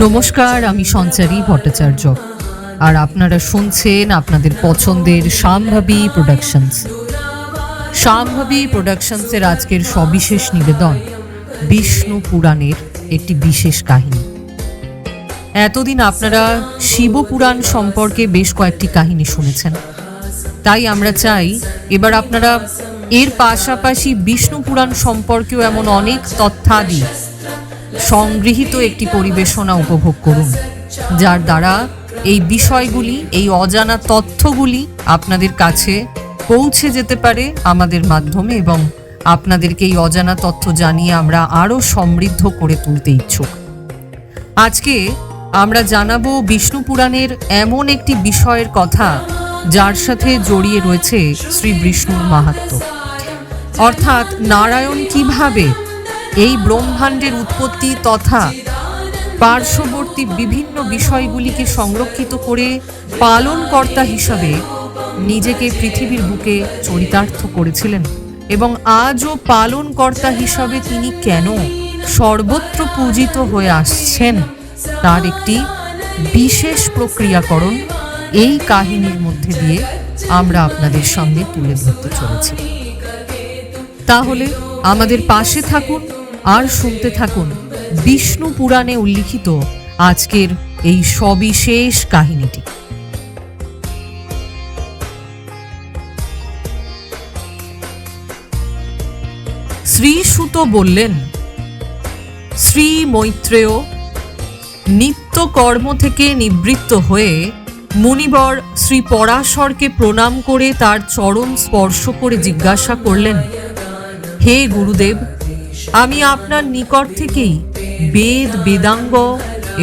নমস্কার, আমি সঞ্চারী ভট্টাচার্য আর আপনারা শুনছেন আপনাদের পছন্দের শাম্ভবী প্রোডাকশনস। শাম্ভবী প্রোডাকশনসের আজকের সবিশেষ নিবেদন বিষ্ণু পুরাণের একটি বিশেষ কাহিনী। এতদিন আপনারা শিব পুরাণ সম্পর্কে বেশ কয়েকটি কাহিনী শুনেছেন, তাই আমরা চাই এবার আপনারা এর পাশাপাশি বিষ্ণু পুরাণ সম্পর্কেও এমন অনেক তথ্যাদি সংগৃহীত একটি পরিবেশনা উপভোগ করুন, যার দ্বারা এই বিষয়গুলি, এই অজানা তথ্যগুলি আপনাদের কাছে পৌঁছে যেতে পারে আমাদের মাধ্যমে, এবং আপনাদেরকে এই অজানা তথ্য জানিয়ে আমরা আরও সমৃদ্ধ করে তুলতে ইচ্ছুক। আজকে আমরা জানাবো বিষ্ণু পুরাণের এমন একটি বিষয়ের কথা যার সাথে জড়িয়ে রয়েছে শ্রী বিষ্ণুর মাহাত্ম্য, অর্থাৎ নারায়ণ কিভাবে এই ব্রহ্মাণ্ডের উৎপত্তি তথা পার্শ্ববর্তী বিভিন্ন বিষয়গুলিকে সংরক্ষিত করে পালনকর্তা হিসাবে নিজেকে পৃথিবীর বুকে চরিতার্থ করেছিলেন, এবং আজও পালনকর্তা হিসাবে তিনি কেন সর্বত্র পূজিত হয়ে আসছেন তার একটি বিশেষ প্রক্রিয়াকরণ এই কাহিনীর মধ্যে দিয়ে আমরা আপনাদের সামনে তুলে ধরতে চলেছি। তাহলে আমাদের পাশে থাকুন আর শুনতে থাকুন বিষ্ণু পুরাণে উল্লিখিত আজকের এই সবিশেষ কাহিনীটি। শ্রীসুত বললেন, শ্রী মৈত্রেয় নিত্য কর্ম থেকে নিবৃত্ত হয়ে মুনিবর শ্রী পরাশরকে প্রণাম করে তার চরণ স্পর্শ করে জিজ্ঞাসা করলেন, হে গুরুদেব, আমি আপনার নিকট থেকেই বেদ, বেদাঙ্গ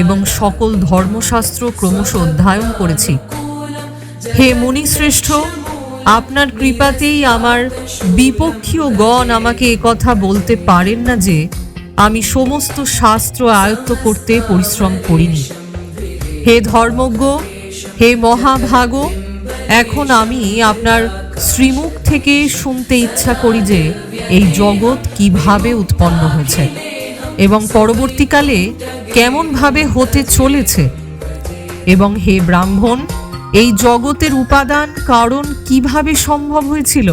এবং সকল ধর্মশাস্ত্র ক্রমশ অধ্যয়ন করেছি। হে মুনিশ্রেষ্ঠ, আপনার কৃপাতেই আমার বিপক্ষীয় গণ আমাকে একথা বলতে পারেন না যে আমি সমস্ত শাস্ত্র আয়ত্ত করতে পরিশ্রম করিনি। হে ধর্মজ্ঞ, হে মহাভাগ, এখন আমি আপনার শ্রীমুখ থেকে শুনতে ইচ্ছা করি যে এই জগৎ কিভাবে উৎপন্ন হয়েছে এবং পরবর্তীকালে কেমনভাবে হতে চলেছে, এবং হে ব্রাহ্মণ, এই জগতের উপাদান কারণ কিভাবে সম্ভব হয়েছিল,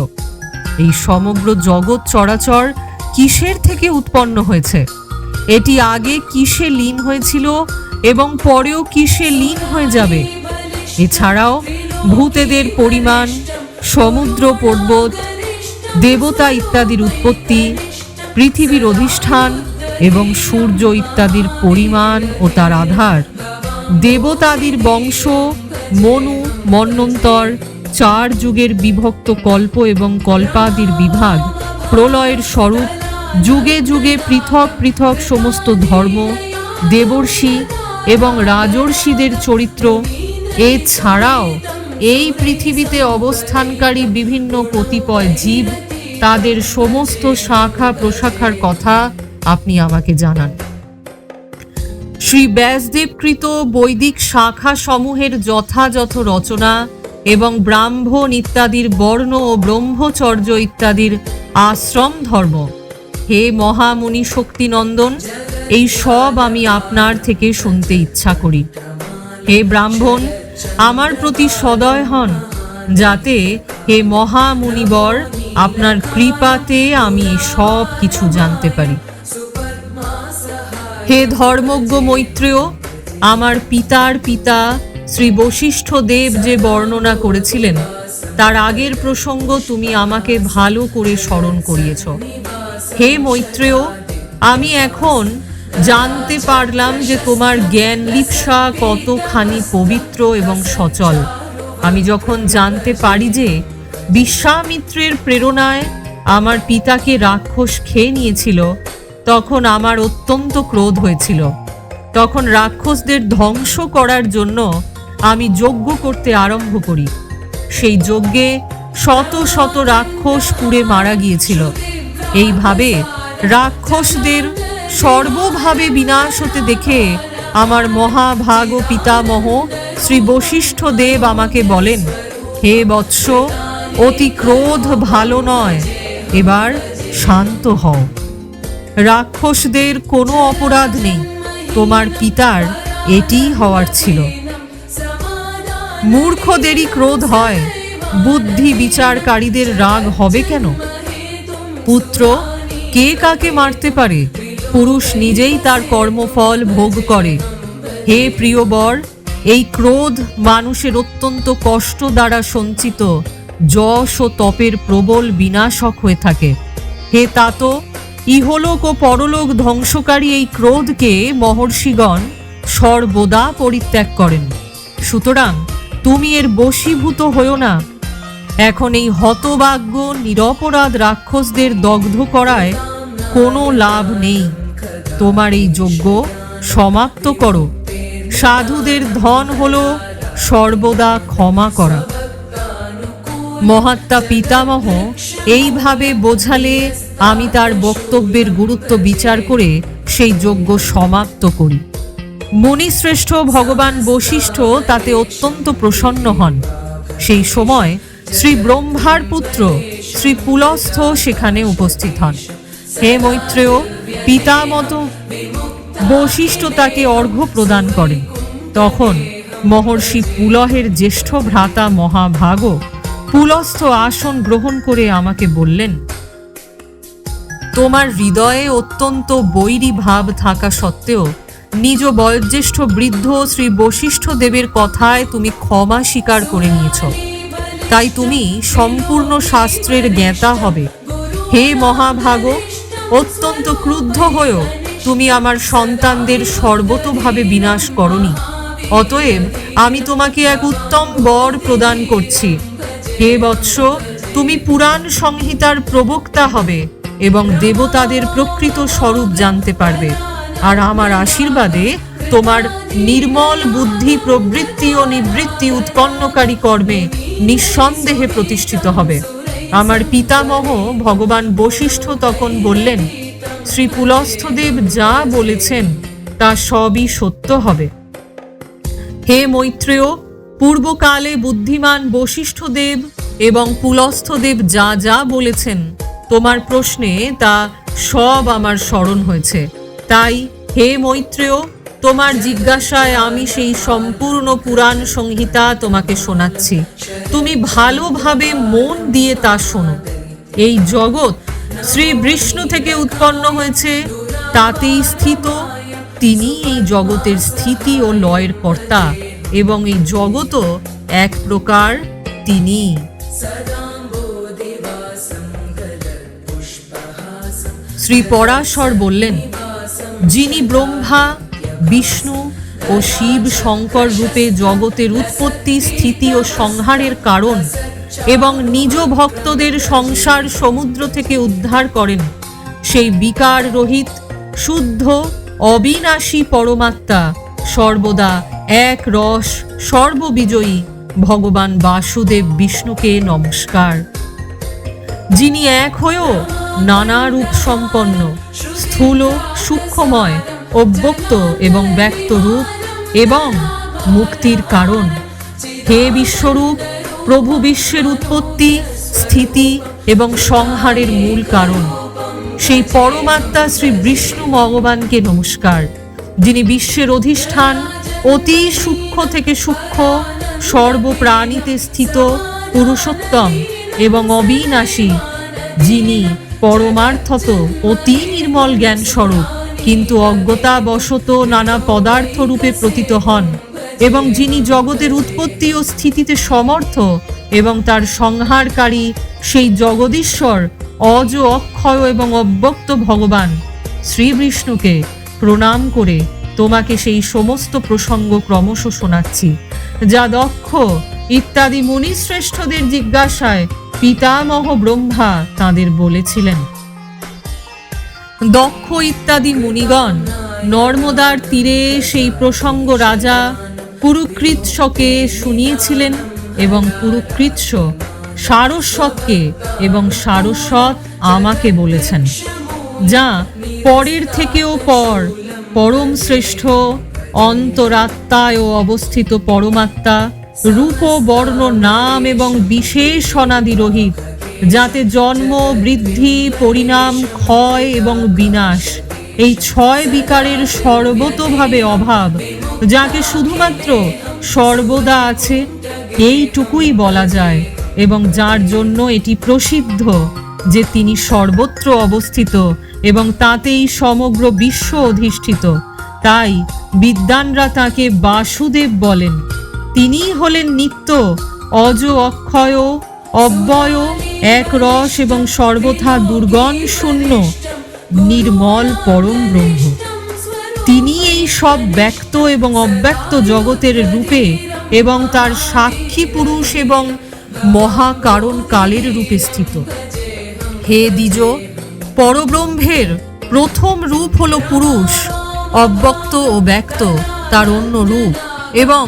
এই সমগ্র জগৎ চরাচর কিসের থেকে উৎপন্ন হয়েছে, এটি আগে কিসে লীন হয়েছিল এবং পরেও কিসে লীন হয়ে যাবে, এছাড়াও ভূতেদের পরিমাণ, সমুদ্র পর্বত, দেবতা ইত্যাদির উৎপত্তি, পৃথিবীর অধিষ্ঠান এবং সূর্য ইত্যাদির পরিমাণ ও তার আধার, দেবতাদির বংশ, মনু, মন্বন্তর, 4 যুগের বিভক্ত কল্প এবং কল্পাদির বিভাগ, প্রলয়ের স্বরূপ, যুগে যুগে পৃথক পৃথক সমস্ত ধর্ম, দেবর্ষি এবং রাজর্ষিদের চরিত্র, এছাড়াও এই পৃথিবীতে অবস্থানকারী বিভিন্ন কতিপয় জীব, তাদের সমস্ত শাখা প্রশাখার কথা আপনি আমাকে জানান। শ্রী ব্যাসদেবকৃত বৈদিক শাখা সমূহের যথাযথ রচনা এবং ব্রাহ্মণ ইত্যাদির বর্ণ ও ব্রহ্মচর্য ইত্যাদির আশ্রম ধর্ম, হে মহামুনি শক্তিনন্দন, এই সব আমি আপনার থেকে শুনতে ইচ্ছা করি। হে ব্রাহ্মণ, আমার প্রতি সদয় হন, যাতে হে মহামুনিবর আপনার কৃপাতে আমি সব কিছু জানতে পারি। হে ধর্মজ্ঞ মৈত্রেয়, আমার পিতার পিতা শ্রী বশিষ্ঠ দেব যে বর্ণনা করেছিলেন তার আগের প্রসঙ্গ তুমি আমাকে ভালো করে স্মরণ করিয়েছ। হে মৈত্রেয়, আমি এখন জানতে পারলাম যে তোমার জ্ঞান লিপ্সা কতখানি পবিত্র এবং সচল। আমি যখন জানতে পারি যে বিশ্বামিত্রের প্রেরণায় আমার পিতাকে রাক্ষস খেয়ে নিয়েছিল, তখন আমার অত্যন্ত ক্রোধ হয়েছিল। তখন রাক্ষসদের ধ্বংস করার জন্য আমি যজ্ঞ করতে আরম্ভ করি। সেই যজ্ঞে শত শত রাক্ষস পুড়ে মারা গিয়েছিল। এইভাবে রাক্ষসদের সর্বভাবে বিনাশ হতে দেখে আমার মহাভাগ পিতামহ শ্রী বশিষ্ঠ দেব আমাকে বলেন, হে বৎস, অতি ক্রোধ ভালো নয়, এবার শান্ত হও। রাক্ষসদের কোনো অপরাধ নেই, তোমার পিতার এটিই হওয়ার ছিল। মূর্খদেরই ক্রোধ হয়, বুদ্ধি বিচারকারীদের রাগ হবে কেন? পুত্র, কে কাকে মারতে পারে? পুরুষ নিজেই তার কর্মফল ভোগ করে। হে প্রিয় বর, এই ক্রোধ মানুষের অত্যন্ত কষ্ট দ্বারা সঞ্চিত যশ ও তপের প্রবল বিনাশক হয়ে থাকে। হে তাত, ইহলোক ও পরলোক ধ্বংসকারী এই ক্রোধকে মহর্ষিগণ সর্বদা পরিত্যাগ করেন। সুতরাং তুমি এর বশীভূত হও না। এখন এই হতভাগ্য নিরপরাধ রাক্ষসদের দগ্ধ করায় কোনো লাভ নেই। তোমার এই যজ্ঞ সমাপ্ত করো। সাধুদের ধন হলো সর্বদা ক্ষমা করা। মহাত্মা পিতামহ এইভাবে বোঝালে আমি তার বক্তব্যের গুরুত্ব বিচার করে সেই যজ্ঞ সমাপ্ত করি। মুনিশ্রেষ্ঠ ভগবান বশিষ্ঠ তাতে অত্যন্ত প্রসন্ন হন। সেই সময় শ্রী ব্রহ্মার পুত্র শ্রী পুলস্থ সেখানে উপস্থিত হন। হে মৈত্রেয়, পিতামহ বশিষ্ঠ তাকে অর্ঘ্য প্রদান করেন। তখন মহর্ষি পুলহের জ্যেষ্ঠ ভ্রাতা মহাভাগ পুলস্থ আসন গ্রহণ করে আমাকে বললেন, তোমার হৃদয়ে অত্যন্ত বৈরী ভাব থাকা সত্ত্বেও নিজ বয়োজ্যেষ্ঠ বৃদ্ধ শ্রী বশিষ্ঠ দেবের কথায় তুমি ক্ষমা স্বীকার করে নিয়েছ। তাই তুমি সম্পূর্ণ শাস্ত্রের জ্ঞাতা হবে। হে মহাভাগ, অত্যন্ত ক্রুদ্ধ হয়েও তুমি আমার সন্তানদের সর্বতোভাবে বিনাশ করনি। অতএব আমি তোমাকে এক উত্তম বর প্রদান করছি। হে বৎস, তুমি পুরাণ সংহিতার প্রবক্তা হবে এবং দেবতাদের প্রকৃত স্বরূপ জানতে পারবে। আর আমার আশীর্বাদে তোমার নির্মল বুদ্ধি প্রবৃত্তি ও নিবৃত্তি উৎপন্নকারী কর্মে নিঃসন্দেহে প্রতিষ্ঠিত হবে। আমার পিতামহ ভগবান বশিষ্ঠ তখন বললেন, শ্রী পুলস্থদেব যা বলেছেন তা সবই সত্য হবে। হে মৈত্রেয়, পূর্বকালে বুদ্ধিমান বশিষ্ঠদেব এবং পুলস্থদেব যা যা বলেছেন তোমার প্রশ্নে তা সব আমার স্মরণ হয়েছে। তাই হে মৈত্রেয়, তোমার জিজ্ঞাসায় আমি সেই সম্পূর্ণ পুরাণ সংহিতা তোমাকে শোনাচ্ছি। তুমি ভালোভাবে মন দিয়ে তা শোনো। এই জগৎ শ্রী বিষ্ণু থেকে উৎপন্ন হয়েছে, তাতেই স্থিত। তিনি এই জগতের স্থিতি ও লয়ের কর্তা এবং এই জগৎও এক প্রকার তিনি। শ্রী পরাশর বললেন, যিনি ব্রহ্মা, বিষ্ণু ও শিব শঙ্কর রূপে জগতের উৎপত্তি, স্থিতি ও সংহারের কারণ এবং নিজ ভক্তদের সংসার সমুদ্র থেকে উদ্ধার করেন, সেই বিকার রহিত শুদ্ধ অবিনাশী পরমাত্মা সর্বদা এক রস সর্ববিজয়ী ভগবান বাসুদেব বিষ্ণুকে নমস্কার। যিনি এক হয়েও নানা রূপ সম্পন্ন, স্থূল সূক্ষ্মময়, অব্যক্ত এবং ব্যক্ত রূপ এবং মুক্তির কারণ। হে বিশ্বরূপ, প্রভু বিশ্বের উৎপত্তি, স্থিতি এবং সংহারের মূল কারণ, সেই পরমাত্মা শ্রী বিষ্ণু ভগবানকে নমস্কার। যিনি বিশ্বের অধিষ্ঠান, অতি সূক্ষ্ম থেকে সূক্ষ্ম, সর্বপ্রাণীতে স্থিত, পুরুষোত্তম এবং অবিনাশী, যিনি পরমার্থত অতি নির্মল জ্ঞান স্বরূপ, কিন্তু অজ্ঞতাবশত নানা পদার্থ রূপে প্রতীত হন, এবং যিনি জগতের উৎপত্তি ও স্থিতিতে সমর্থ এবং তার সংহারকারী সেই জগদীশ্বর অজ, অক্ষয় এবং অব্যক্ত ভগবান শ্রী বিষ্ণুকে প্রণাম করে তোমাকে সেই সমস্ত প্রসঙ্গ ক্রমশ শোনাচ্ছি, যা দক্ষ ইত্যাদি মুনিশ্রেষ্ঠদের জিজ্ঞাসায় পিতামহ ব্রহ্মা তাঁদের বলেছিলেন। দক্ষ ইত্যাদি মুনিগণ নর্মদার তীরে সেই প্রসঙ্গ রাজা পুরুকৃৎসকে শুনিয়েছিলেন এবং পুরুকৃৎস সারস্বতকে এবং সারস্বত আমাকে বলেছেন, যা পরের থেকেও পর, পরম শ্রেষ্ঠ, অন্তরাত্মায় অবস্থিত পরমাত্মা, রূপ, বর্ণ, নাম এবং বিশেষণাদি রহিত, যাতে জন্ম, বৃদ্ধি, পরিণাম, ক্ষয় এবং বিনাশ, এই ছয় বিকারের সর্বতোভাবে অভাব যাকে শুধুমাত্র সর্বদা আছে এইটুকুই বলা যায়, এবং যার জন্য এটি প্রসিদ্ধ যে তিনি সর্বত্র অবস্থিত এবং তাতেই সমগ্র বিশ্ব অধিষ্ঠিত। তাই বিদ্বানরা তাকে বাসুদেব বলেন। তিনিই হলেন নিত্য, অজ, অক্ষয়, অব্যয়, এক রস এবং সর্বথা দুর্গণ শূন্য নির্মল পরম ব্রহ্ম। তিনি এই সব ব্যক্ত এবং অব্যক্ত জগতের রূপে এবং তার সাক্ষী পুরুষ এবং মহাকারণ কালের রূপে স্থিত। হে দ্বিজ, পরব্রহ্মের প্রথম রূপ হল পুরুষ, অব্যক্ত ও ব্যক্ত তার অন্য রূপ, এবং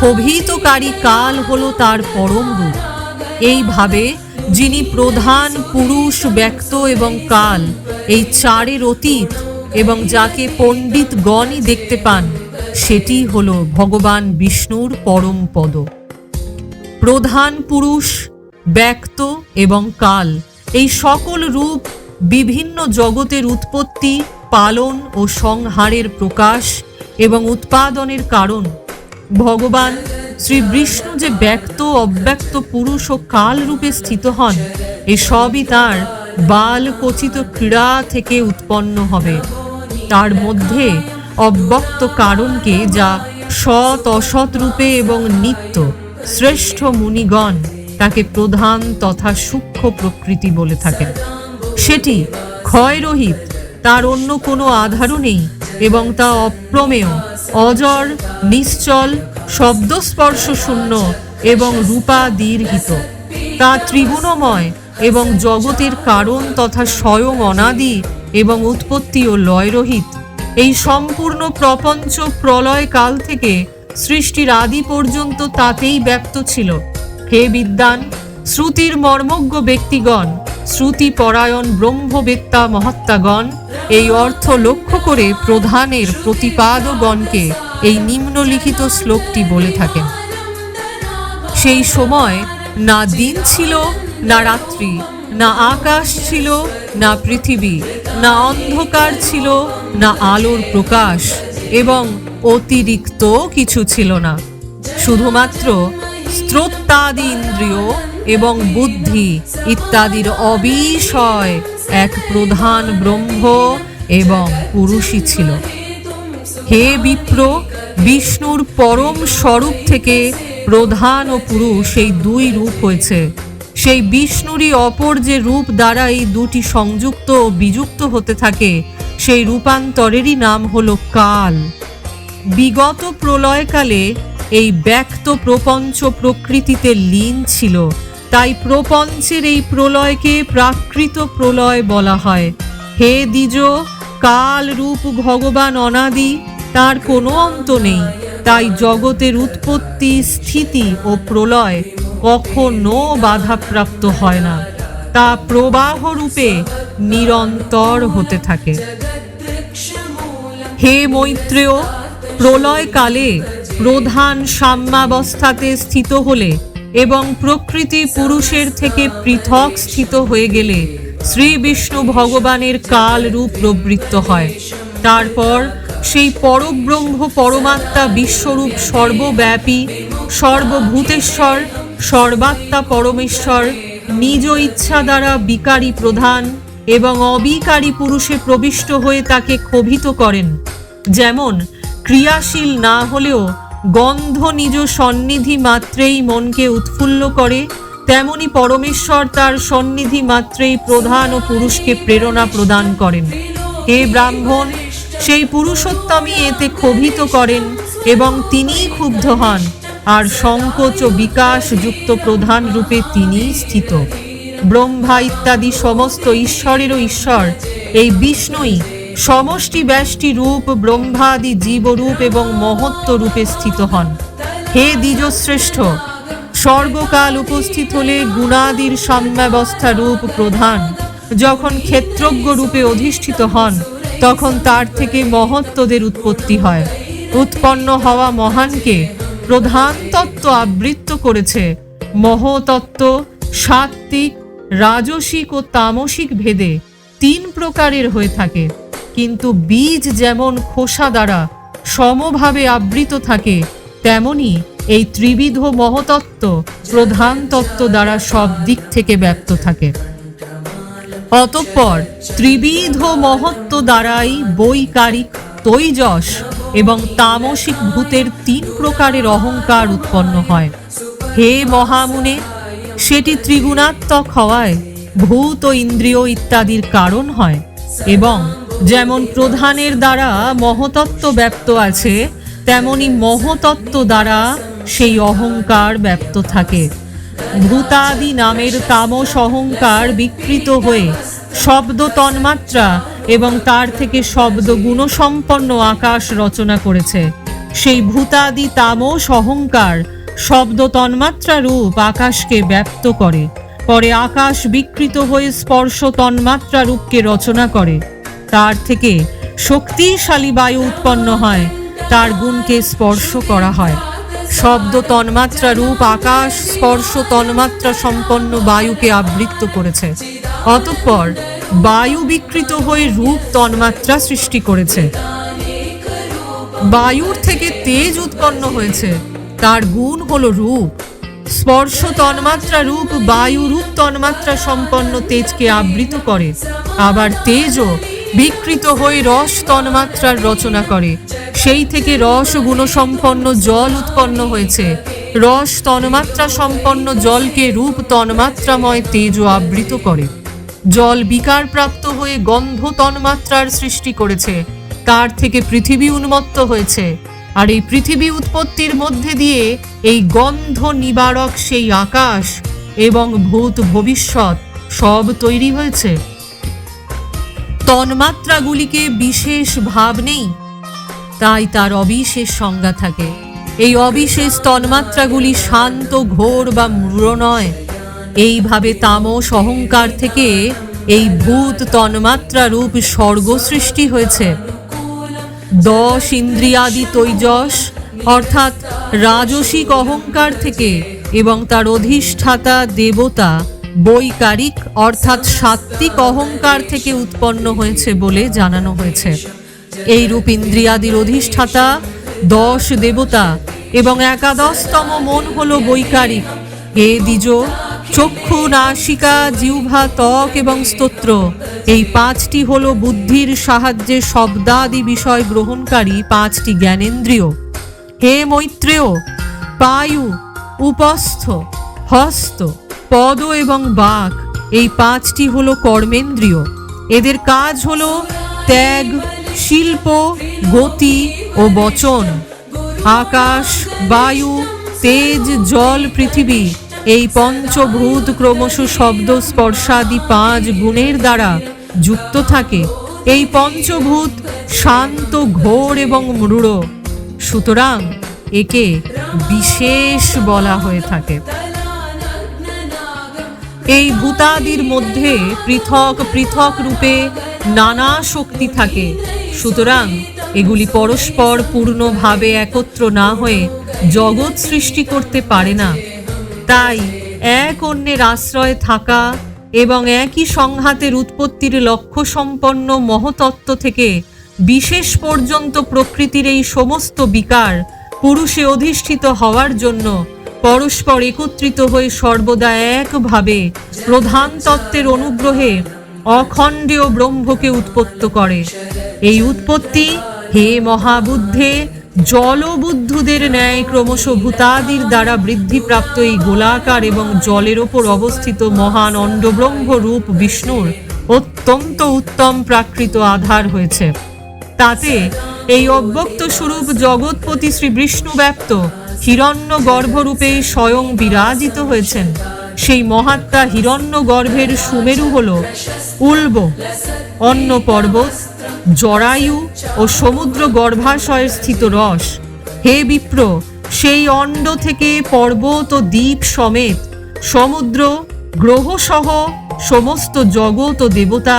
প্রভৃতকারী কাল হল তার পরম রূপ। এইভাবে যিনি প্রধান, পুরুষ, ব্যক্ত এবং কাল এই চারের অতীত এবং যাকে পণ্ডিতগণই দেখতে পান, সেটি হল ভগবান বিষ্ণুর পরম পদ। প্রধান, পুরুষ, ব্যক্ত এবং কাল এই সকল রূপ বিভিন্ন জগতের উৎপত্তি, পালন ও সংহারের প্রকাশ এবং উৎপাদনের কারণ। ভগবান শ্রী বিষ্ণু যে ব্যক্ত, অব্যক্ত, পুরুষ ও কাল রূপে স্থিত হন, এসবই তার বাল কচিত ক্রীড়া থেকে উৎপন্ন হবে। তার মধ্যে অব্যক্ত কারণকে, যা সৎ অসৎ রূপে এবং নিত্য, শ্রেষ্ঠ মুনিগণ তাকে প্রধান তথা সূক্ষ্ম প্রকৃতি বলে থাকেন। সেটি ক্ষয়রহিত, তার অন্য কোনো আধারও নেই এবং তা অপ্রমেয়, অজর, নিশ্চল, শব্দস্পর্শ শূন্য এবং রূপাদিরহিত। তা ত্রিগুণময় এবং জগতের কারণ তথা স্বয়ং অনাদি এবং উৎপত্তি ও লয়রহিত। এই সম্পূর্ণ প্রপঞ্চ প্রলয় কাল থেকে সৃষ্টির আদি পর্যন্ত তাতেই ব্যক্ত ছিল। হে বিদ্বান, শ্রুতির মর্মজ্ঞ ব্যক্তিগণ, শ্রুতি পরায়ণ ব্রহ্মবেত্তা মহাত্মাগণ এই অর্থ লক্ষ্য করে প্রধানের প্রতিপাদগণকে এই নিম্নলিখিত শ্লোকটি বলে থাকেন। সেই সময় না দিন ছিল, না রাত্রি, না আকাশ ছিল, না পৃথিবী, না অন্ধকার ছিল, না আলোর প্রকাশ, এবং অতিরিক্ত কিছু ছিল না। শুধুমাত্র শ্রোত্রাদি ইন্দ্রিয় এবং বুদ্ধি ইত্যাদির অবিষয় এক প্রধান ব্রহ্ম এবং পুরুষই ছিল। হে বিপ্র, বিষ্ণুর পরম স্বরূপ থেকে প্রধান ও পুরুষ এই দুই রূপ হয়েছে। সেই বিষ্ণুরই অপর যে রূপ দ্বারা এই দুটি সংযুক্ত ও বিযুক্ত হতে থাকে, সেই রূপান্তরেরই নাম হল কাল। বিগত প্রলয়কালে এই ব্যক্ত প্রপঞ্চ প্রকৃতিতে লীন ছিল, তাই প্রপঞ্চের এই প্রলয়কে প্রাকৃত প্রলয় বলা হয়। হে দ্বিজ, কাল রূপ ভগবান অনাদি, তার কোনো অন্ত নেই। তাই জগতের উৎপত্তি, স্থিতি ও প্রলয় কখনো বাধাপ্রাপ্ত হয় না, তা প্রবাহ রূপে নিরন্তর হতে থাকে। হে মৈত্রেয়, প্রলয়কালে প্রধান সাম্যাবস্থাতে স্থিত হলে এবং প্রকৃতি পুরুষের থেকে পৃথক স্থিত হয়ে গেলে শ্রী বিষ্ণু ভগবানের কাল রূপ প্রবৃত্ত হয়। তারপর সেই পরব্রহ্ম পরমাত্মা বিশ্বরূপ সর্বব্যাপী, সর্বভূতেশ্বর, সর্বাত্মা পরমেশ্বর নিজ ইচ্ছা দ্বারা বিকারী প্রধান এবং অবিকারী পুরুষে প্রবিষ্ট হয়ে তাকে ক্ষোভিত করেন। যেমন ক্রিয়াশীল না হলেও গন্ধ নিজ সন্নিধি মাত্রেই মনকে উৎফুল্ল করে, তেমনি পরমেশ্বর তার সন্নিধি মাত্রেই প্রধান ও পুরুষকে প্রেরণা প্রদান করেন। হে ব্রাহ্মণ, সেই পুরুষোত্তমই এতে ক্ষোভিত করেন এবং তিনিই ক্ষুব্ধ হন, আর সংকোচ ও বিকাশ যুক্ত প্রধান রূপে তিনিই স্থিত। ব্রহ্মা ইত্যাদি সমস্ত ঈশ্বরেরও ঈশ্বর এই বিষ্ণুই সমষ্টি ব্যষ্টি রূপ, ব্রহ্মাদি জীবরূপ এবং মহত্ব রূপে স্থিত হন। হে দ্বিজশ্রেষ্ঠ, স্বর্গকাল উপস্থিত হলে গুণাদির সাম্যাবস্থা রূপ প্রধান যখন ক্ষেত্রজ্ঞ রূপে অধিষ্ঠিত হন, তখন তার থেকে মহত্বদের উৎপত্তি হয়। উৎপন্ন হওয়া মহানকে প্রধান তত্ত্ব আবৃত্ত করেছে। মহতত্ত্ব সাত্ত্বিক, রাজসিক ও তামসিক ভেদে 3 প্রকারের হয়ে থাকে, কিন্তু বীজ যেমন খোসা দ্বারা সমভাবে আবৃত থাকে, তেমনি এই ত্রিবিধ মহতত্ত্ব প্রধান তত্ত্ব দ্বারা সব দিক থেকে ব্যপ্ত থাকে। অতঃপর ত্রিবিধ মহত্ত্ব দ্বারাই বৈকারিক, তৈজস এবং তামসিক ভূতের 3 প্রকারের অহংকার উৎপন্ন হয়। হে মহামুনে, সেটি ত্রিগুণাত্মক হওয়ায় ভূত ও ইন্দ্রিয় ইত্যাদির কারণ হয়, এবং যেমন প্রধানের দ্বারা মহতত্ত্ব ব্যপ্ত আছে, তেমনি মহতত্ত্ব দ্বারা সেই অহংকার ব্যপ্ত থাকে। ভূতাদি নামের তামস অহংকার বিকৃত হয়ে শব্দ তন্মাত্রা এবং তার থেকে শব্দ গুণসম্পন্ন আকাশ রচনা করেছে। সেই ভূতাদি তামস অহংকার শব্দ তন্মাত্রা রূপ আকাশকে ব্যপ্ত করে, পরে আকাশ বিকৃত হয়ে স্পর্শ তন্মাত্রা রূপকে রচনা করে। তার থেকে শক্তিশালী বায়ু উৎপন্ন হয়, তার গুণকে স্পর্শ করা হয়। শব্দ তন্মাত্রা রূপ আকাশ স্পর্শ তন্মাত্রা সম্পন্ন বায়ুকে আবৃত করেছে। অতঃপর বায়ু বিকৃত হয়ে রূপ তন্মাত্রা সৃষ্টি করেছে। বায়ুর থেকে তেজ উৎপন্ন হয়েছে, তার গুণ হলো রূপ। স্পর্শ তন্মাত্রা রূপ বায়ু রূপ তন্মাত্রা সম্পন্ন তেজকে আবৃত করে। আবার তেজও বিকৃত হয়ে রস তন্মাত্রার রচনা করে। সেই থেকে রস গুণসম্পন্ন জল উৎপন্ন হয়েছে। রস তন্মাত্রা সম্পন্ন জলকে রূপ তন্মাত্রাময় তেজও আবৃত করে। জল বিকার প্রাপ্ত হয়ে গন্ধ তন্মাত্রার সৃষ্টি করেছে। তার থেকে পৃথিবী উন্মত্ত হয়েছে। আর এই পৃথিবী উৎপত্তির মধ্যে দিয়ে এই গন্ধ নিবারক সেই আকাশ এবং ভূত ভবিষ্যৎ সব তৈরি হয়েছে। তন্মাত্রাগুলিকে বিশেষ ভাব নেই, তাই তার অবিশেষ সংজ্ঞা থাকে। এই অবিশেষ তন্মাত্রাগুলি শান্ত, ঘোর বা মূঢ় নয়। এইভাবে তামস অহংকার থেকে এই ভূত তন্মাত্রা রূপ স্বর্গ সৃষ্টি হয়েছে। 10 ইন্দ্রিয়াদি তৈজস অর্থাৎ রাজসিক অহংকার থেকে এবং তার অধিষ্ঠাতা দেবতা বৈকারিক অর্থাৎ সাত্ত্বিক অহংকার থেকে উৎপন্ন হয়েছে বলে জানানো হয়েছে। এই রূপ ইন্দ্রিয়াদির অধিষ্ঠাতা 10 দেবতা এবং 11তম মন হল বৈকারিক। হে দ্বিজ, চক্ষু, নাসিকা, জিহ্বা, ত্বক এবং স্তোত্র, এই 5টি হল বুদ্ধির সাহায্যে শব্দাদি বিষয় গ্রহণকারী 5টি জ্ঞানেন্দ্রিয়। হে মৈত্রেয়, পায়ু, উপস্থ, হস্ত, পদ এবং বাক, এই 5টি হল কর্মেন্দ্রিয়। এদের কাজ হল ত্যাগ, শিল্প, গতি ও বচন। আকাশ, বায়ু, তেজ, জল, পৃথিবী, এই পঞ্চভূত ক্রমশ শব্দ স্পর্শাদি 5 গুণের দ্বারা যুক্ত থাকে। এই পঞ্চভূত শান্ত, ঘোর এবং মূঢ়, সুতরাং একে বিশেষ বলা হয়ে থাকে। এই ভূতাদির মধ্যে পৃথক পৃথক রূপে নানা শক্তি থাকে। সুতরাং এগুলি পরস্পর পূর্ণভাবে একত্র না হয়ে জগৎ সৃষ্টি করতে পারে না। তাই এক অন্যের আশ্রয়ে থাকা এবং একই সংঘাতের উৎপত্তির লক্ষ্য সম্পন্ন মহতত্ত্ব থেকে বিশেষ পর্যন্ত প্রকৃতির এই সমস্ত বিকার পুরুষে অধিষ্ঠিত হওয়ার জন্য পরস্পর একত্রিত হয়ে সর্বদা একভাবে প্রধান তত্ত্বের অনুগ্রহে অখণ্ডেয় ব্রহ্মকে উৎপন্ন করে। এই উৎপত্তি হে মহাবুদ্ধে জলবুদ্ধদের ন্যায় ক্রমশ ভূতাদির দ্বারা বৃদ্ধিপ্রাপ্ত এই গোলাকার এবং জলের ওপর অবস্থিত মহান অণ্ডব্রহ্ম রূপ বিষ্ণুর অত্যন্ত উত্তম প্রাকৃত আধার হয়েছে। তাতে এই অব্যক্ত স্বরূপ জগৎপতি শ্রী বিষ্ণু ব্যাপ্ত হিরণ্য গর্ভরূপে স্বয়ং বিরাজিত হয়েছেন। সেই মহাত্মা হিরণ্য গর্ভের সুমেরু হল উল্ব, অন্ন পর্বত, জরায়ু ও সমুদ্র গর্ভাশয়ে স্থিত রস। হে বিপ্র, সেই অণ্ড থেকে পর্বত ও দ্বীপ সমেত সমুদ্র, গ্রহসহ সমস্ত জগৎ ও দেবতা,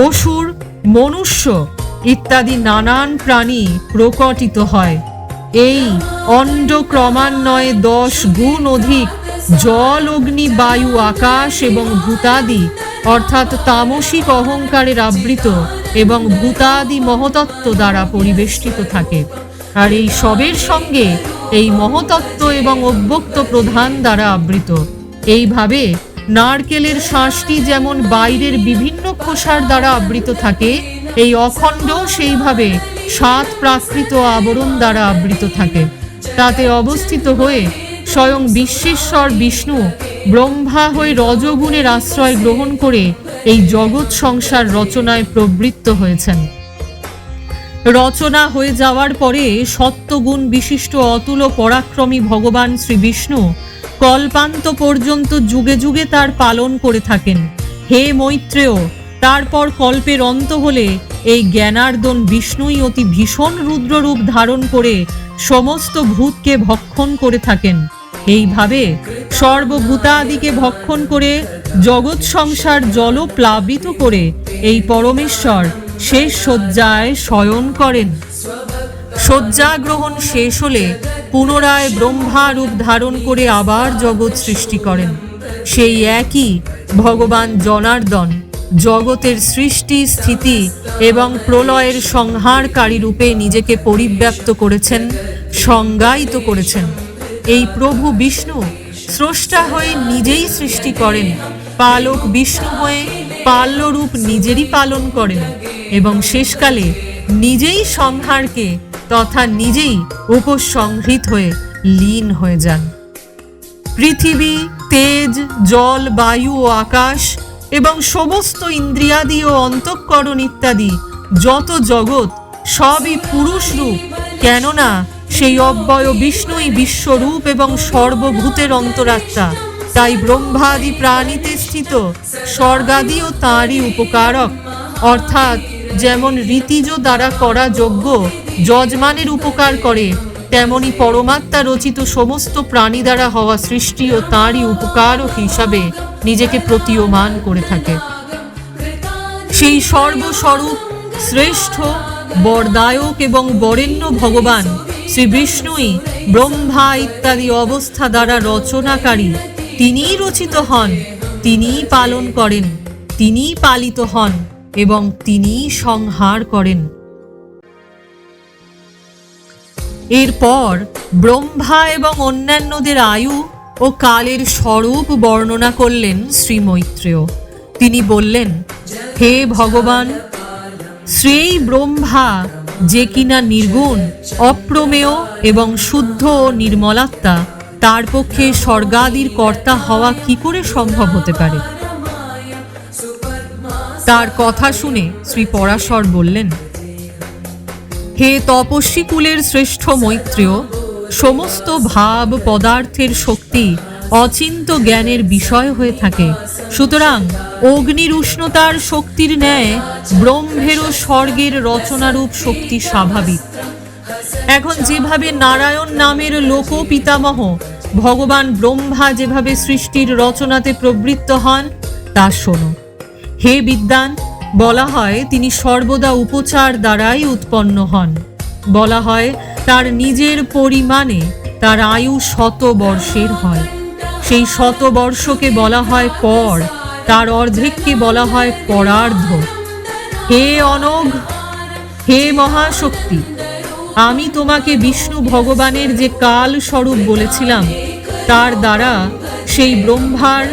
অসুর, মনুষ্য ইত্যাদি নানান প্রাণী প্রকটিত হয়। এই অণ্ড ক্রমান্বয়ে 10 গুণ অধিক জল, অগ্নি, বায়ু, আকাশ এবং ভূতাদি অর্থাৎ তামসিক অহংকারের আবৃত এবং ভূতাদি মহতত্ত্ব দ্বারা পরিবেষ্টিত থাকে। আর এই সবের সঙ্গে এই মহতত্ত্ব এবং অব্যক্ত প্রধান দ্বারা আবৃত। এইভাবে নারকেলের শাঁসটি যেমন বাইরের বিভিন্ন খোসার দ্বারা আবৃত থাকে, এই অখণ্ড সেইভাবে 7 প্রাকৃত আবরণ দ্বারা আবৃত থাকে। তাতে অবস্থিত হয়ে স্বয়ং বিশ্বেশ্বর বিষ্ণু ব্রহ্মা হয়ে রজগুণের আশ্রয় গ্রহণ করে এই জগৎ সংসার রচনায় প্রবৃত্ত হয়েছেন। রচনা হয়ে যাওয়ার পরে সত্যগুণ বিশিষ্ট অতুল পরাক্রমী ভগবান শ্রী বিষ্ণু কল্পান্ত পর্যন্ত যুগে যুগে তার পালন করে থাকেন। হে মৈত্রেয়, তারপর কল্পের অন্ত হলে এই জ্ঞানার্দন বিষ্ণুই অতি ভীষণ রুদ্ররূপ ধারণ করে সমস্ত ভূতকে ভক্ষণ করে থাকেন। এইভাবে সর্বভূতাদিকে ভক্ষণ করে জগৎ সংসার জল প্লাবিত করে এই পরমেশ্বর শেষ শয্যায় শয়ন করেন। শয্যা গ্রহণ শেষ হলে পুনরায় ব্রহ্মা রূপ ধারণ করে আবার জগৎ সৃষ্টি করেন। সেই একই ভগবান জনার্দন জগতের সৃষ্টি, স্থিতি এবং প্রলয়ের সংহারকারী রূপে নিজেকে পরিব্যাপ্ত করেছেন, সংজ্ঞায়িত করেছেন। এই প্রভু বিষ্ণু স্রষ্টা হয়ে নিজেই সৃষ্টি করেন, পালক বিষ্ণু হয়ে পাল্যরূপ নিজেরই পালন করেন এবং শেষকালে নিজেই সংহারকে তথা নিজেই উপসংহৃত হয়ে লীন হয়ে যান। পৃথিবী, তেজ, জল, বায়ু ও আকাশ এবং সমস্ত ইন্দ্রিয়াদি ও অন্তঃকরণ ইত্যাদি যত জগৎ সবই পুরুষ রূপ, কেননা সেই অব্যয় বিষ্ণুই বিশ্বরূপ এবং সর্বভূতের অন্তরাত্মা। তাই ব্রহ্মাদি প্রাণীতে স্থিত স্বর্গাদিও তাঁরই উপকারক। অর্থাৎ যেমন ঋতিজ দ্বারা করা যজ্ঞ যজমানের উপকার করে, তেমনি পরমাত্মা রচিত সমস্ত প্রাণী দ্বারা হওয়া সৃষ্টিও তাঁরই উপকারক হিসাবে নিজেকে প্রতীয়মান করে থাকে। সেই সর্বস্বরূপ শ্রেষ্ঠ বরদায়ক এবং বরেণ্য ভগবান শ্রী বিষ্ণুই ব্রহ্মা ইত্যাদি অবস্থা দ্বারা রচনাকারী। তিনিই রচিত হন, তিনিই পালন করেন, তিনিই পালিত হন এবং তিনিই সংহার করেন। এরপর ব্রহ্মা এবং অন্যান্যদের আয়ু ও কালের স্বরূপ বর্ণনা করলেন শ্রী মৈত্রেয়। তিনি বললেন, হে ভগবান, শ্রেই ব্রহ্মা যে কিনা নির্গুণ, অপ্রমেয় এবং শুদ্ধ ও নির্মলাত্মা, তার পক্ষে স্বর্গাদির কর্তা হওয়া কি করে সম্ভব হতে পারে? তার কথা শুনে শ্রী পরাশর বললেন, হে তপস্বী কুলের শ্রেষ্ঠ মৈত্রেয়, সমস্ত ভাব পদার্থের শক্তি অচিন্ত জ্ঞানের বিষয় হয়ে থাকে। সুতরাং অগ্নির উষ্ণতার শক্তির ন্যায় ব্রহ্মেরও স্বর্গের রচনারূপ শক্তি স্বাভাবিক। এখন যেভাবে নারায়ণ নামের লোক পিতামহ ভগবান ব্রহ্মা যেভাবে সৃষ্টির রচনাতে প্রবৃত্ত হন তা শোনো। হে বিদ্বান, বলা হয় তিনি সর্বদা উপচার দ্বারাই উৎপন্ন হন। বলা হয় তার নিজের পরিমাণে তার আয়ু 100 বর্ষের হয়। সেই 100 বর্ষকে বলা হয় পর, তার অর্ধেককে বলা হয় পরার্ধ। হে অনঘ, হে মহাশক্তি, আমি তোমাকে বিষ্ণু ভগবানের যে কাল স্বরূপ বলেছিলাম, তার দ্বারা সেই ব্রহ্মার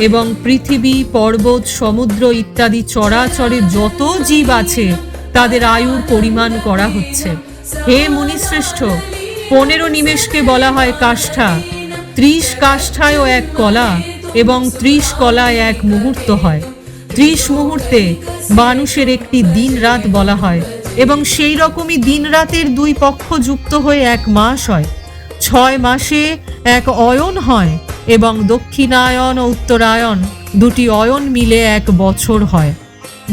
এবং পৃথিবী, পর্বত, সমুদ্র ইত্যাদি চরাচরে যত জীব আছে তাদের আয়ুর পরিমাণ করা হচ্ছে। হে মুনিশ্রেষ্ঠ, 15 নিমেষকে বলা হয় কাষ্ঠা, 30 কাষ্ঠায়ও 1 কলা এবং 30 কলায় 1 মুহূর্ত হয়। 30 মুহূর্তে মানুষের একটি দিন রাত বলা হয় এবং সেই রকমই দিন রাতের 2 পক্ষ যুক্ত হয়ে 1 মাস হয়। 6 মাসে 1 অয়ন হয় এবং দক্ষিণায়ন ও উত্তরায়ণ 2টি অয়ন মিলে 1 বছর হয়।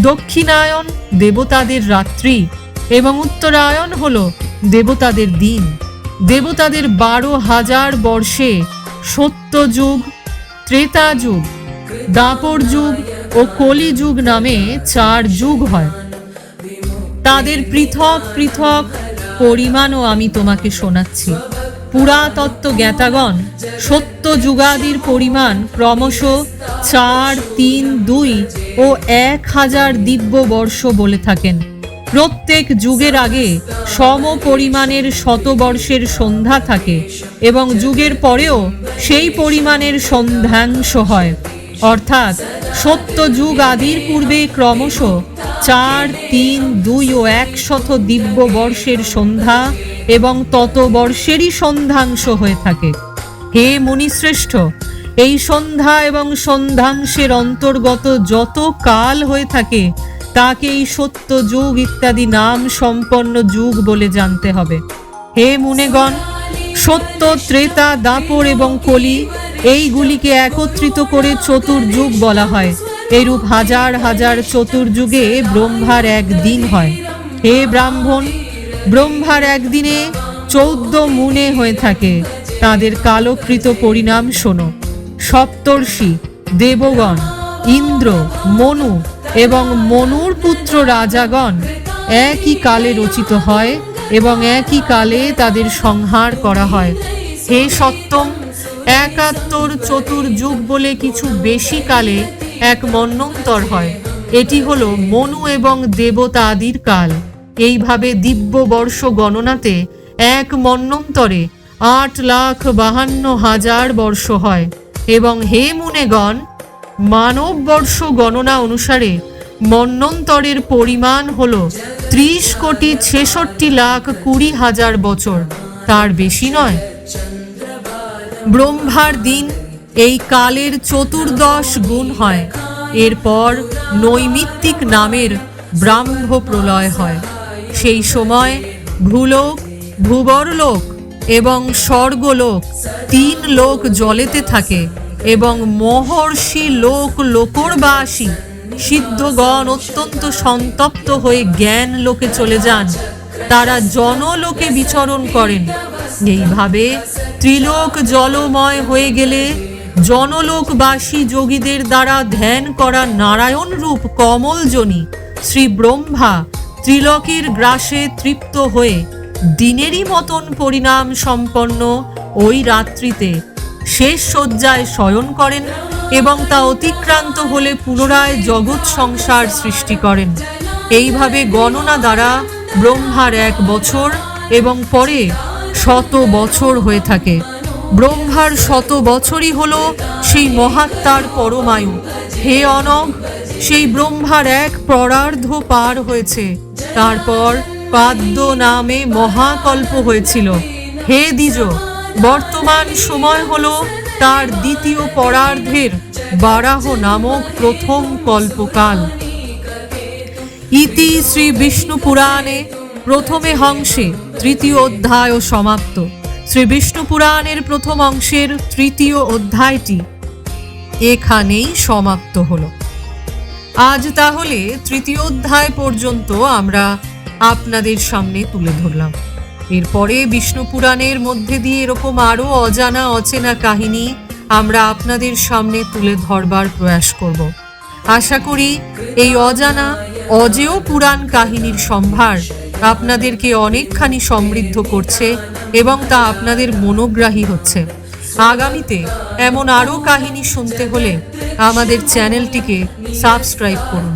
দক্ষিণায়ন দেবতাদের রাত্রি এবং উত্তরায়ণ হলো দেবতাদের দিন। দেবতাদের 12,000 বর্ষে সত্যযুগ, ত্রেতা যুগ, দাপর যুগ ও কলি যুগ নামে 4 যুগ হয়। তাদের পৃথক পৃথক পরিমাণও আমি তোমাকে শোনাচ্ছি। পুরাতত্ত্ব জ্ঞাতাগণ সত্য যুগাদির পরিমাণ ক্রমশ 4, 3, 2 ও 1000 দিব্য বর্ষ বলে থাকেন। প্রত্যেক যুগের আগে সম পরিমাণের শতবর্ষের সন্ধ্যা থাকে এবং যুগের পরেও সেই পরিমাণের সন্ধ্যাংশ হয়, অর্থাৎ সত্য যুগ আদির পূর্বে ক্রমশ 4, 3, 2 ও 100 দিব্য বর্ষের সন্ধ্যা এবং তত বর্ষেরই সন্ধ্যাংশ হয়ে থাকে। হে মুনিশ্রেষ্ঠ, এই সন্ধ্যা এবং সন্ধ্যাংশের অন্তর্গত যত কাল হয়ে থাকে তাকে এই সত্য যুগ ইত্যাদি নাম সম্পন্ন যুগ বলে জানতে হবে। হে মুনেগণ, সত্য, ত্রেতা, দাপর এবং কলি এইগুলিকে একত্রিত করে চতুর্যুগ বলা হয়। এরূপ হাজার হাজার চতুর্যুগে ব্রহ্মার একদিন হয়। হে ব্রাহ্মণ, ব্রহ্মার একদিনে 14 মুনে হয়ে থাকে। তাদের কালকৃত পরিণাম শোনো। সপ্তর্ষি, দেবগণ, ইন্দ্র, মনু এবং মনুর পুত্র রাজাগণ একই কালে রচিত হয় এবং একই কালে তাদের সংহার করা হয়। হে সত্যম, 71 চতুর্যুগ বলে কিছু বেশি কালে এক মন্বন্তর হয়। এটি হলো মনু এবং দেবতা আদির কাল। এইভাবে দিব্য বর্ষ গণনাতে এক মন্বন্তরে 8,52,000 বর্ষ হয় এবং হে মুনেগণ, মানব বর্ষ গণনা অনুসারে মন্বন্তরের পরিমাণ হল 30,66,20,000 বছর, তার বেশি নয়। ব্রহ্মার দিন এই কালের 14 গুণ হয়। এরপর নৈমিত্তিক নামের ব্রাহ্ম প্রলয় হয়। সেই সময় ভূলোক, ভূবরলোক এবং স্বর্গলোক 3 লোক জ্বলেতে থাকে এবং মহর্ষি লোক লোকরবাসী সিদ্ধগণ অত্যন্ত সন্তপ্ত হয়ে জ্ঞান লোকে চলে যান। তারা জনলোকে বিচরণ করেন। এইভাবে ত্রিলোক জলময় হয়ে গেলে জনলোকবাসী যোগীদের দ্বারা ধ্যান করা নারায়ণ রূপ কমলজনী শ্রী ব্রহ্মা ত্রিলোকের গ্রাসে তৃপ্ত হয়ে দিনেরই মতন পরিণাম সম্পন্ন ওই রাত্রিতে শেষ শয্যায় শয়ন করেন এবং তা অতিক্রান্ত হলে পুনরায় জগৎ সংসার সৃষ্টি করেন। এইভাবে গণনা দ্বারা ব্রহ্মার 1 বছর এবং পরে 100 বছর হয়ে থাকে। ব্রহ্মার 100 বছরই হল সেই মহাত্মার পরমায়ু। হে অনঘ, সেই ব্রহ্মার 1 পরার্ধ পার হয়েছে। তারপর পাদ্য নামে মহাকল্প হয়েছিল। হে দ্বিজ, বর্তমান সময় হল তার 2য় পরার্ধের বারাহ নামক প্রথম কল্পকাল। ইতি শ্রী বিষ্ণু পুরাণে প্রথমে হংসে 3য় অধ্যায় সমাপ্ত। শ্রী বিষ্ণু পুরাণের প্রথম অংশের 3য় অধ্যায়টি এখানেই সমাপ্ত হলো। আজ তাহলে 3য় অধ্যায় পর্যন্ত আমরা আপনাদের সামনে তুলে ধরলাম। এরপরে বিষ্ণু পুরাণের মধ্যে দিয়ে এরকম আরও অজানা অচেনা কাহিনী আমরা আপনাদের সামনে তুলে ধরবার প্রয়াস করব। আশা করি এই অজানা অজেয় পুরাণ কাহিনীর সম্ভার আপনাদেরকে অনেকখানি সমৃদ্ধ করছে এবং তা আপনাদের মনোগ্রাহী হচ্ছে। আগামীতে এমন আরও কাহিনী শুনতে হলে আমাদের চ্যানেলটিকে সাবস্ক্রাইব করুন।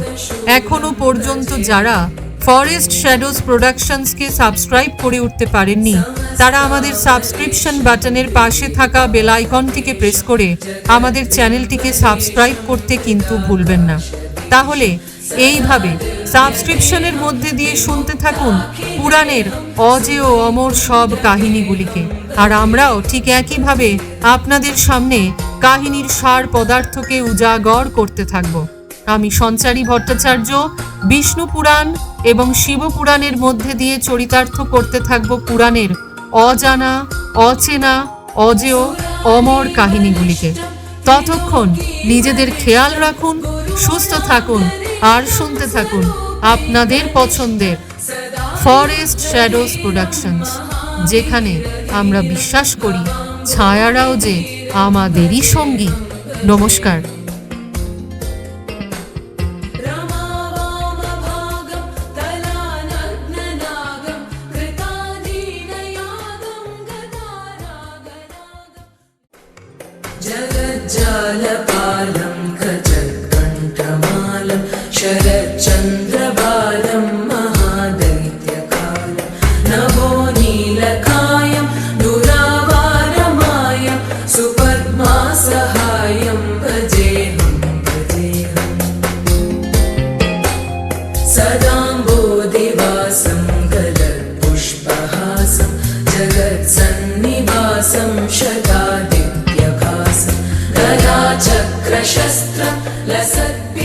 এখনো পর্যন্ত যারা ফরেস্ট শ্যাডোজ প্রোডাকশনসকে সাবস্ক্রাইব করে উঠতে পারেননি, তারা আমাদের সাবস্ক্রিপশন বাটনের পাশে থাকা বেল আইকনটিকে প্রেস করে আমাদের চ্যানেলটিকে সাবস্ক্রাইব করতে কিন্তু ভুলবেন না। তাহলে এইভাবে সাবস্ক্রিপশনের মধ্যে দিয়ে শুনতে থাকুন পুরাণের অজেয় অমর সব কাহিনীগুলিকে, আর আমরাও ঠিক একইভাবে আপনাদের সামনে কাহিনীর সার পদার্থকে উজাগর করতে থাকব। আমি সঞ্চারী ভট্টাচার্য বিষ্ণু পুরাণ এবং শিব পুরাণের মধ্যে দিয়ে চরিতার্থ করতে থাকব পুরাণের অজানা, অচেনা, অজেয়, অমর কাহিনীগুলিকে। ততক্ষণ নিজেদের খেয়াল রাখুন, সুস্থ থাকুন আর শুনতে থাকুন আপনাদের পছন্দের ফরেস্ট শ্যাডোজ প্রোডাকশনস, যেখানে আমরা বিশ্বাস করি ছায়ারাও যে আমাদেরই সঙ্গী। নমস্কার। जगज्जालपालं खचत्कण्ठमालं शरच्चन्द्रबालं महादेवं गदा चक्रशस्त्र लसद्भि